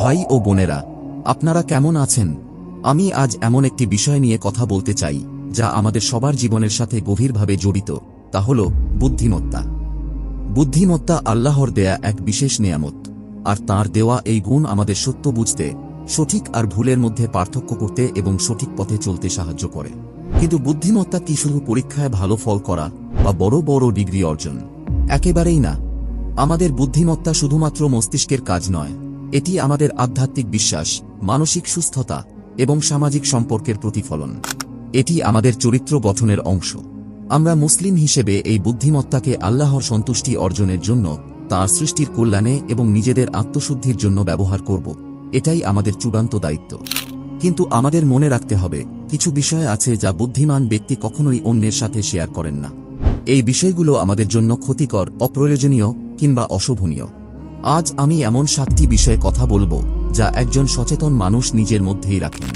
ভাই ও বোনেরা, আপনারা কেমন আছেন? আমি আজ এমন একটি বিষয় নিয়ে কথা বলতে চাই যা আমাদের সবার জীবনের সাথে গভীরভাবে জড়িত, তা হল বুদ্ধিমত্তা। বুদ্ধিমত্তা আল্লাহর দেয়া এক বিশেষ নেয়ামত, আর তাঁর দেওয়া এই গুণ আমাদের সত্য বুঝতে, সঠিক আর ভুলের মধ্যে পার্থক্য করতে এবং সঠিক পথে চলতে সাহায্য করে। কিন্তু বুদ্ধিমত্তা কি শুধু পরীক্ষায় ভালো ফল করা বা বড় বড় ডিগ্রি অর্জন? একেবারেই না। আমাদের বুদ্ধিমত্তা শুধুমাত্র মস্তিষ্কের কাজ নয়, এটি আমাদের আধ্যাত্মিক বিশ্বাস, মানসিক সুস্থতা এবং সামাজিক সম্পর্কের প্রতিফলন। এটি আমাদের চরিত্র গঠনের অংশ। আমরা মুসলিম হিসেবে এই বুদ্ধিমত্তাকে আল্লাহর সন্তুষ্টি অর্জনের জন্য, তাঁর সৃষ্টির কল্যাণে এবং নিজেদের আত্মশুদ্ধির জন্য ব্যবহার করব। এটাই আমাদের চূড়ান্ত দায়িত্ব। কিন্তু আমাদের মনে রাখতে হবে, কিছু বিষয় আছে যা বুদ্ধিমান ব্যক্তি কখনোই অন্যের সাথে শেয়ার করেন না। এই বিষয়গুলো আমাদের জন্য ক্ষতিকর, অপ্রয়োজনীয় কিংবা অশোভনীয়। আজ আমি এমন 7টি বিষয়ে কথা বলবো যা একজন সচেতন মানুষ নিজের মধ্যেই রাখেন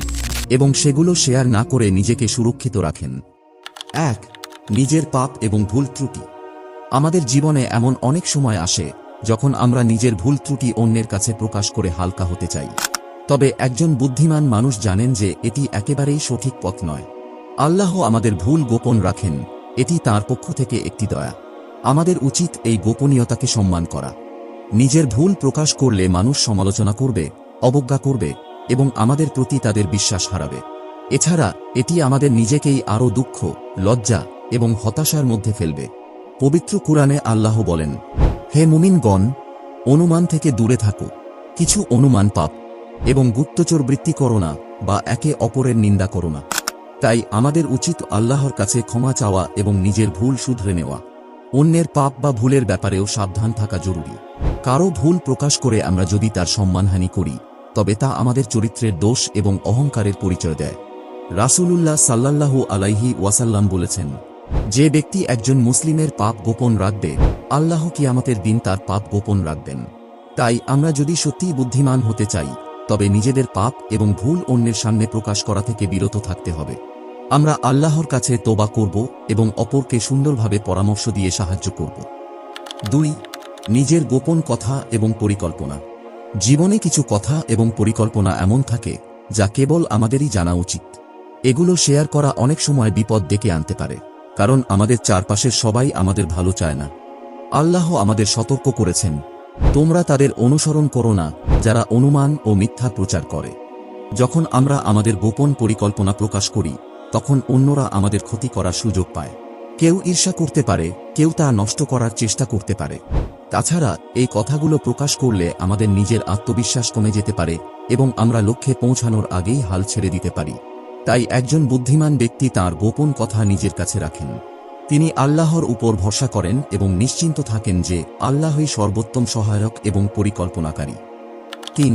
এবং সেগুলো শেয়ার না করে নিজেকে সুরক্ষিত রাখেন। 1. নিজের পাপ এবং ভুল ত্রুটি। আমাদের জীবনে এমন অনেক সময় আসে যখন আমরা নিজের ভুল ত্রুটি অন্যের কাছে প্রকাশ করে হালকা হতে চাই। তবে একজন বুদ্ধিমান মানুষ জানেন যে এটি একেবারেই সঠিক পথ নয়। আল্লাহ আমাদের ভুল গোপন রাখেন, এটি তাঁর পক্ষ থেকে একটি দয়া। আমাদের উচিত এই গোপনীয়তাকে সম্মান করা। নিজের ভুল প্রকাশ করলে মানুষ সমালোচনা করবে, অবজ্ঞা করবে এবং আমাদের প্রতি তাদের বিশ্বাস হারাবে। এছাড়া এটি আমাদের নিজেকেই আরও দুঃখ, লজ্জা এবং হতাশার মধ্যে ফেলবে। পবিত্র কুরআনে আল্লাহ বলেন, হে মুমিনগণ, অনুমান থেকে দূরে থাকো। কিছু অনুমান পাপ এবং গুপ্তচর বৃত্তি করো না বা একে অপরের নিন্দা করো না। তাই আমাদের উচিত আল্লাহর কাছে ক্ষমা চাওয়া এবং নিজের ভুল শুধরে নেওয়া। অন্যের পাপ বা ভুলের ব্যাপারেও সাবধান থাকা জরুরি। কারো ভুল প্রকাশ করে আমরা যদি তার সম্মানহানি করি, তবে তা আমাদের চরিত্রের দোষ এবং অহংকারের পরিচয় দেয়। রাসূলুল্লাহ সাল্লাল্লাহু আলাইহি ওয়াসাল্লাম বলেছেন, যে ব্যক্তি একজন মুসলিমের পাপ গোপন রাখবে, আল্লাহ কিয়ামতের দিন তার পাপ গোপন রাখবেন। তাই আমরা যদি সত্যিই বুদ্ধিমান হতে চাই, তবে নিজেদের পাপ এবং ভুল অন্যের সামনে প্রকাশ করা থেকে বিরত থাকতে হবে। আমরা আল্লাহর কাছে তোবা করব এবং অপরকে সুন্দরভাবে পরামর্শ দিয়ে সাহায্য করব। 2. নিজের গোপন কথা এবং পরিকল্পনা। জীবনে কিছু কথা এবং পরিকল্পনা এমন থাকে যা কেবল আমাদেরই জানা উচিত। এগুলো শেয়ার করা অনেক সময় বিপদ ডেকে আনতে পারে, কারণ আমাদের চারপাশের সবাই আমাদের ভালো চায় না। আল্লাহ আমাদের সতর্ক করেছেন, তোমরা তাদের অনুসরণ করো না যারা অনুমান ও মিথ্যা প্রচার করে। যখন আমরা আমাদের গোপন পরিকল্পনা প্রকাশ করি, তখন অন্যরা আমাদের ক্ষতি করার সুযোগ পায়। কেউ ঈর্ষা করতে পারে, কেউ তা নষ্ট করার চেষ্টা করতে পারে। তাছাড়া এই কথাগুলো প্রকাশ করলে আমাদের নিজের আত্মবিশ্বাস কমে যেতে পারে এবং আমরা লক্ষ্যে পৌঁছানোর আগেই হাল ছেড়ে দিতে পারি। তাই একজন বুদ্ধিমান ব্যক্তি তাঁর গোপন কথা নিজের কাছে রাখেন। তিনি আল্লাহর উপর ভরসা করেন এবং নিশ্চিন্ত থাকেন যে আল্লাহই সর্বোত্তম সহায়ক এবং পরিকল্পনাকারী। 3.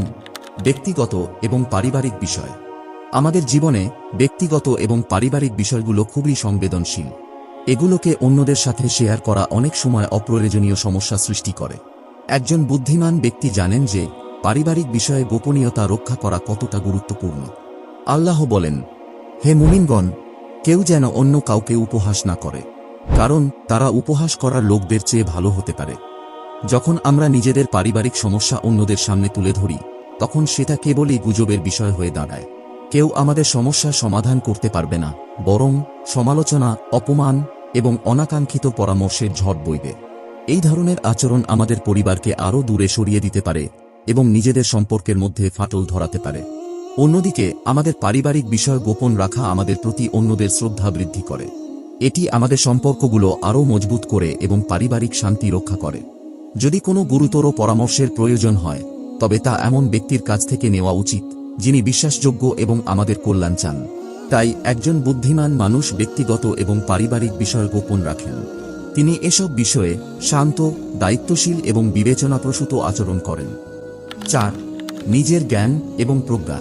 ব্যক্তিগত এবং পারিবারিক বিষয়। আমাদের জীবনে ব্যক্তিগত এবং পারিবারিক বিষয়গুলো খুবই সংবেদনশীল। এগুলোকে অন্যদের সাথে শেয়ার করা অনেক সময় অপ্রয়োজনীয় সমস্যা সৃষ্টি করে। একজন বুদ্ধিমান ব্যক্তি জানেন যে পারিবারিক বিষয়ে গোপনীয়তা রক্ষা করা কতটা গুরুত্বপূর্ণ। আল্লাহ বলেন, হে মুমিনগণ, কেউ যেন অন্য কাউকে উপহাস না করে, কারণ তারা উপহাস করার লোকদের চেয়ে ভালো হতে পারে। যখন আমরা নিজেদের পারিবারিক সমস্যা অন্যদের সামনে তুলে ধরি, তখন সেটা কেবলই গুজবের বিষয় হয়ে দাঁড়ায়। কেউ আমাদের সমস্যা সমাধান করতে পারবে না, বরং সমালোচনা, অপমান এবং অনাকাঙ্ক্ষিত পরামর্শের ঝড় বইবে। এই ধরনের আচরণ আমাদের পরিবারকে আরও দূরে সরিয়ে দিতে পারে এবং নিজেদের সম্পর্কের মধ্যে ফাটল ধরাতে পারে। অন্যদিকে আমাদের পারিবারিক বিষয় গোপন রাখা আমাদের প্রতি অন্যদের শ্রদ্ধা বৃদ্ধি করে। এটি আমাদের সম্পর্কগুলো আরও মজবুত করে এবং পারিবারিক শান্তি রক্ষা করে। যদি কোনো গুরুতর পরামর্শের প্রয়োজন হয়, তবে তা এমন ব্যক্তির কাছ থেকে নেওয়া উচিত যিনি বিশ্বাসযোগ্য এবং আমাদের কল্যাণ চান। তাই একজন বুদ্ধিমান মানুষ ব্যক্তিগত এবং পারিবারিক বিষয় গোপন রাখেন। তিনি এসব বিষয়ে শান্ত, দায়িত্বশীল এবং বিবেচনাপ্রসূত আচরণ করেন। 4. নিজের জ্ঞান এবং প্রজ্ঞা।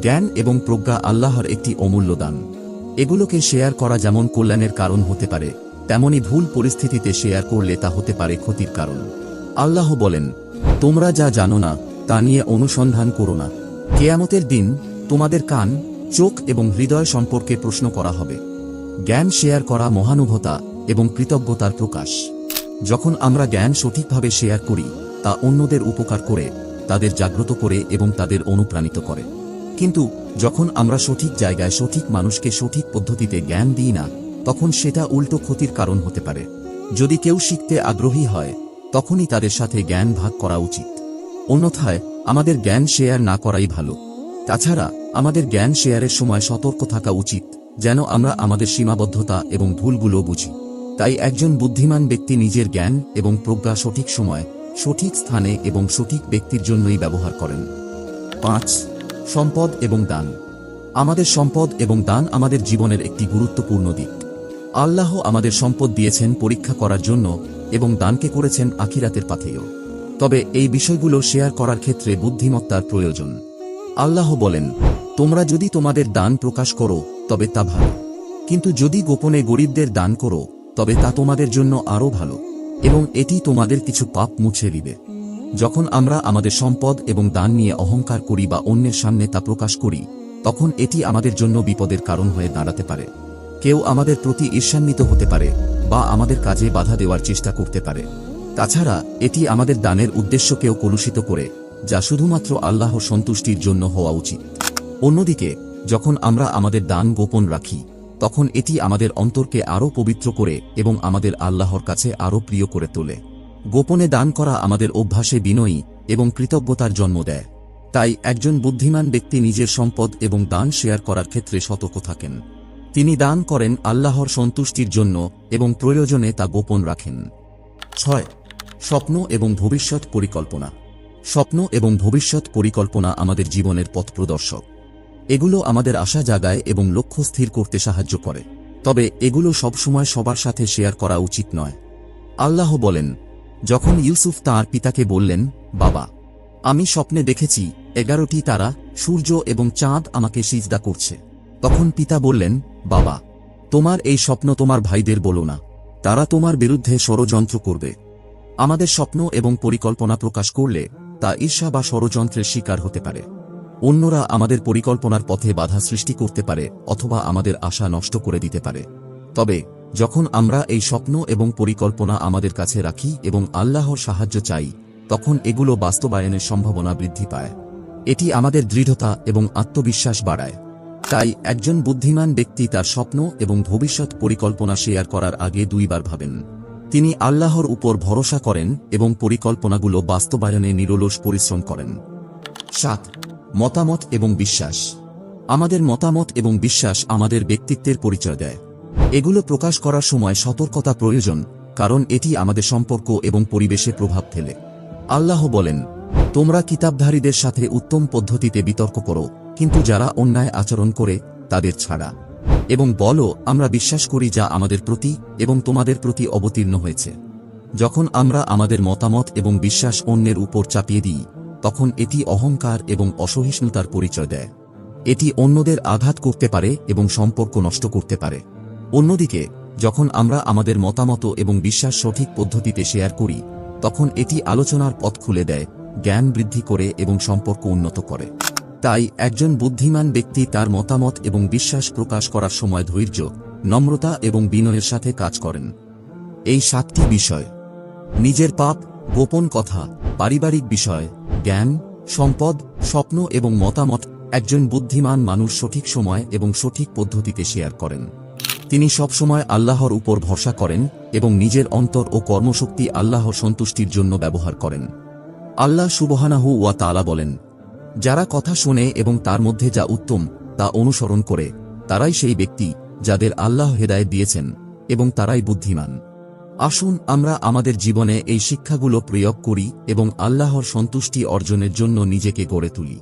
জ্ঞান এবং প্রজ্ঞা আল্লাহর একটি অমূল্য দান। এগুলোকে শেয়ার করা যেমন কল্যাণের কারণ হতে পারে, তেমনি ভুল পরিস্থিতিতে শেয়ার করলে তা হতে পারে ক্ষতির কারণ। আল্লাহ বলেন, তোমরা যা জানো না তা নিয়ে অনুসন্ধান করো না। কিয়ামতের দিন তোমাদের কান, চোখ এবং হৃদয় সম্পর্কে প্রশ্ন করা হবে। জ্ঞান শেয়ার করা মহানুভতা এবং কৃতজ্ঞতার প্রকাশ। যখন আমরা জ্ঞান সঠিকভাবে শেয়ার করি, তা অন্যদের উপকার করে, তাদের জাগ্রত করে এবং তাদের অনুপ্রাণিত করে। কিন্তু যখন আমরা সঠিক জায়গায় সঠিক মানুষকে সঠিক পদ্ধতিতে জ্ঞান দিই না, তখন সেটা উল্টো ক্ষতির কারণ হতে পারে। যদি কেউ শিখতে আগ্রহী হয়, তখনই তাদের সাথে জ্ঞান ভাগ করা উচিত। অন্যথায় আমাদের জ্ঞান শেয়ার না করাই ভালো। তাছাড়া আমাদের জ্ঞান শেয়ারের সময় সতর্ক থাকা উচিত, যেন আমরা আমাদের সীমাবদ্ধতা এবং ভুলগুলো বুঝি। তাই একজন বুদ্ধিমান ব্যক্তি নিজের জ্ঞান এবং প্রজ্ঞা সঠিক সময়, সঠিক স্থানে এবং সঠিক ব্যক্তির জন্যই ব্যবহার করেন। 5. সম্পদ এবং দান। আমাদের সম্পদ এবং দান আমাদের জীবনের একটি গুরুত্বপূর্ণ দিক। আল্লাহ আমাদের সম্পদ দিয়েছেন পরীক্ষা করার জন্য এবং দানকে করেছেন আখিরাতের পাথেয়। তবে এই বিষয়গুলো শেয়ার করার ক্ষেত্রে বুদ্ধিমত্তার প্রয়োজন। আল্লাহ বলেন, তোমরা যদি তোমাদের দান প্রকাশ করো তবে তা ভালো, কিন্তু যদি গোপনে গরিবদের দান করো তবে তা তোমাদের জন্য আরও ভালো, এবং এটি তোমাদের কিছু পাপ মুছে দিবে। যখন আমরা আমাদের সম্পদ এবং দান নিয়ে অহংকার করি বা অন্যের সামনে তা প্রকাশ করি, তখন এটি আমাদের জন্য বিপদের কারণ হয়ে দাঁড়াতে পারে। কেউ আমাদের প্রতি ঈর্ষান্বিত হতে পারে বা আমাদের কাজে বাধা দেওয়ার চেষ্টা করতে পারে। তাছাড়া এটি আমাদের দানের উদ্দেশ্যকেও কলুষিত করে, যা শুধুমাত্র আল্লাহর সন্তুষ্টির জন্য হওয়া উচিত। অন্যদিকে যখন আমরা আমাদের দান গোপন রাখি, তখন এটি আমাদের অন্তরকে আরও পবিত্র করে এবং আমাদের আল্লাহর কাছে আরও প্রিয় করে তোলে। গোপনে দান করা আমাদের অভ্যাসে বিনয়ী এবং কৃতজ্ঞতার জন্ম দেয়। তাই একজন বুদ্ধিমান ব্যক্তি নিজের সম্পদ এবং দান শেয়ার করার ক্ষেত্রে সতর্ক থাকেন। তিনি দান করেন আল্লাহর সন্তুষ্টির জন্য এবং প্রয়োজনে তা গোপন রাখেন। 6. স্বপ্ন এবং ভবিষ্যৎ পরিকল্পনা। স্বপ্ন এবং ভবিষ্যৎ পরিকল্পনা আমাদের জীবনের পথপ্রদর্শক। এগুলো আমাদের আশা জাগায় এবং লক্ষ্য স্থির করতে সাহায্য করে। তবে এগুলো সবসময় সবার সাথে শেয়ার করা উচিত নয়। আল্লাহ বলেন, যখন ইউসুফ তাঁর পিতাকে বললেন, বাবা, আমি স্বপ্নে দেখেছি 11টি তারা, সূর্য এবং চাঁদ আমাকে সিজদা করছে, তখন পিতা বললেন, বাবা, তোমার এই স্বপ্ন তোমার ভাইদের বলো না, তারা তোমার বিরুদ্ধে ষড়যন্ত্র করবে। আমাদের স্বপ্ন এবং পরিকল্পনা প্রকাশ করলে তা ঈর্ষা বা ষড়যন্ত্রের শিকার হতে পারে। অন্যরা আমাদের পরিকল্পনার পথে বাধা সৃষ্টি করতে পারে অথবা আমাদের আশা নষ্ট করে দিতে পারে। তবে যখন আমরা এই স্বপ্ন এবং পরিকল্পনা আমাদের কাছে রাখি এবং আল্লাহর সাহায্য চাই, তখন এগুলো বাস্তবায়নের সম্ভাবনা বৃদ্ধি পায়। এটি আমাদের দৃঢ়তা এবং আত্মবিশ্বাস বাড়ায়। তাই একজন বুদ্ধিমান ব্যক্তি তার স্বপ্ন এবং ভবিষ্যৎ পরিকল্পনা শেয়ার করার আগে 2 বার ভাবেন। তিনি আল্লাহর উপর ভরসা করেন এবং পরিকল্পনাগুলো বাস্তবায়নে নিরলস পরিশ্রম করেন। 7. মতামত এবং বিশ্বাস। আমাদের মতামত এবং বিশ্বাস আমাদের ব্যক্তিত্বের পরিচয় দেয়। এগুলো প্রকাশ করার সময় সতর্কতা প্রয়োজন, কারণ এটি আমাদের সম্পর্ক এবং পরিবেশে প্রভাব ফেলে। আল্লাহ বলেন, তোমরা কিতাবধারীদের সাথে উত্তম পদ্ধতিতে বিতর্ক করো, কিন্তু যারা অন্যায় আচরণ করে তাদের ছাড়া, এবং বলো, আমরা বিশ্বাস করি যা আমাদের প্রতি এবং তোমাদের প্রতি অবতীর্ণ হয়েছে। যখন আমরা আমাদের মতামত এবং বিশ্বাস অন্যের উপর চাপিয়ে দিই, তখন এটি অহংকার এবং অসহিষ্ণুতার পরিচয় দেয়। এটি অন্যদের আঘাত করতে পারে এবং সম্পর্ক নষ্ট করতে পারে। অন্যদিকে যখন আমরা আমাদের মতামত এবং বিশ্বাস সঠিক পদ্ধতিতে শেয়ার করি, তখন এটি আলোচনার পথ খুলে দেয়, জ্ঞান বৃদ্ধি করে এবং সম্পর্ক উন্নত করে। তাই একজন বুদ্ধিমান ব্যক্তি তার মতামত এবং বিশ্বাস প্রকাশ করার সময় ধৈর্য, নম্রতা এবং বিনয়ের সাথে কাজ করেন। এই 7টি বিষয়, নিজের পাপ, গোপন কথা, পারিবারিক বিষয়, জ্ঞান, সম্পদ, স্বপ্ন এবং মতামত, একজন বুদ্ধিমান মানুষ সঠিক সময় এবং সঠিক পদ্ধতিতে শেয়ার করেন। তিনি সবসময় আল্লাহর উপর ভরসা করেন এবং নিজের অন্তর ও কর্মশক্তি আল্লাহর সন্তুষ্টির জন্য ব্যবহার করেন। আল্লাহ সুবহানাহু ওয়া তাআলা বলেন, যারা কথা শোনে এবং তার মধ্যে যা উত্তম তা অনুসরণ করে, তারাই সেই ব্যক্তি যাদের আল্লাহ হেদায়েত দিয়েছেন এবং তারাই বুদ্ধিমান। আসুন আমরা আমাদের জীবনে এই শিক্ষাগুলো প্রয়োগ করি এবং আল্লাহর সন্তুষ্টি অর্জনের জন্য নিজেকে গড়ে তুলি।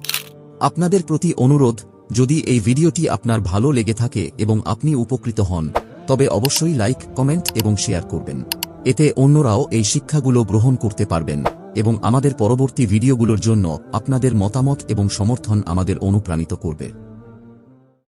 আপনাদের প্রতি অনুরোধ, যদি এই ভিডিওটি আপনার ভালো লেগে থাকে এবং আপনি উপকৃত হন, তবে অবশ্যই লাইক, কমেন্ট এবং শেয়ার করবেন। এতে অন্যরাও এই শিক্ষাগুলো গ্রহণ করতে পারবেন এবং আমাদের পরবর্তী ভিডিওগুলোর জন্য আপনাদের মতামত এবং সমর্থন আমাদের অনুপ্রাণিত করবে।